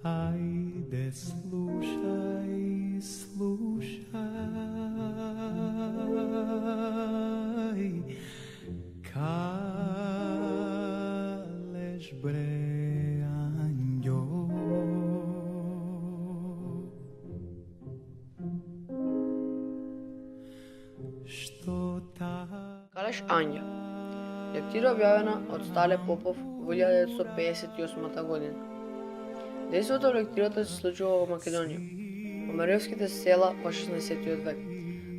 Ajde slušaj, slušaj, kaleš bre anđo. Što ta... Kaleš Anja. Лектира објавена од Стале Попов во 1958 година. Дејството во лектирата се случува во Македонија, во Мариовските села во 16 век,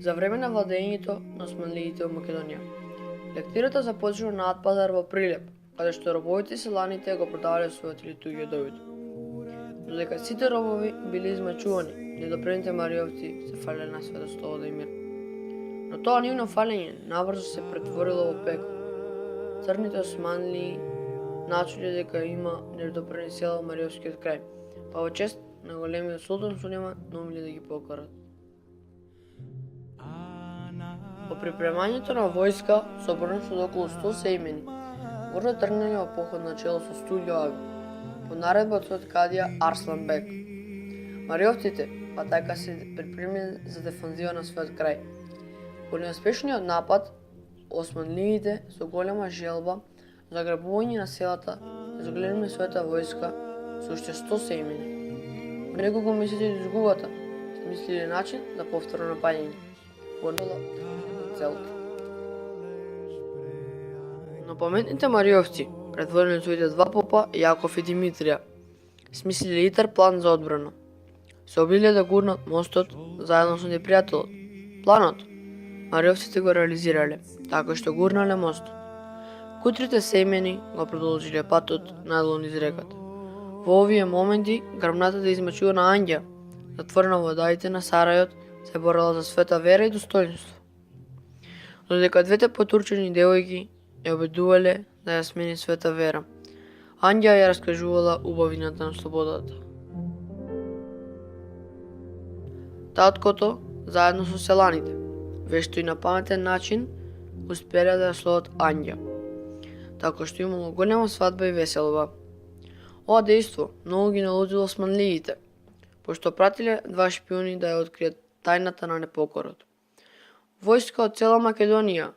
за време на владењето на османлиите во Македонија. Лектирата започнува на Атпазар во Прилеп, каде што робовите и селаните го продавале својот или туѓиот добит. Додека сите робови биле измачувани, недопрените мариовци се фалеле на света слобода и мир. Но тоа нивно фалење набрзо се претворило во пекло. Црните османлии начуле дека има недопрени села во Мариовскиот крај, па во чест на големиот султан Сулейман наумиле да ги покорат. По припремањето на војска, собрано со околу 100 сеимени, гордо тргнале во поход на чело со Стуљо Ага, по наредба од својот кадија Арслан Бек. Мариовците така се припремиле за дефанзива на својот крај. По неуспешниот напад, османлиите со голема желба за грабување на селата загледаме својата војска со уште 100 сеимени. Неколку месеци од изгубата смислиле начин за повторно напаѓање. Гордола целта. Но паметните мариовци, предводени од своите два попа, Јаков и Димитрија, смислиле итар план за одбрана. Се обиделе да гурнат мостот заедно со непријателот. Планот мариовците го реализирале, така што гурнале мостот. Кутрите семени го продолжиле патот надолу низ реката. Во овие моменти грбната измачува на Ангја, затворена во водите на Сарајот, се борела за света вера и достоинство. Додека двете потурчени девојки ја обидувале да ја смени света вера, Ангја ја раскажувала убавината на слободата. Таткото, заедно со селаните, вешто и на паметен начин, успеле да ја словат Ангја, така што имало голема свадба и веселба. Ова дејство многу ги налутило османлиите, пошто пратиле два шпиони да ја откријат тајната на непокорот. Војска од цела Македонија,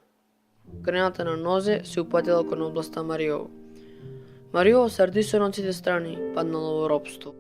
крената на нозе, се упатила кон областа Мариово. Мариово се ардисано од сите страни паднало во робство.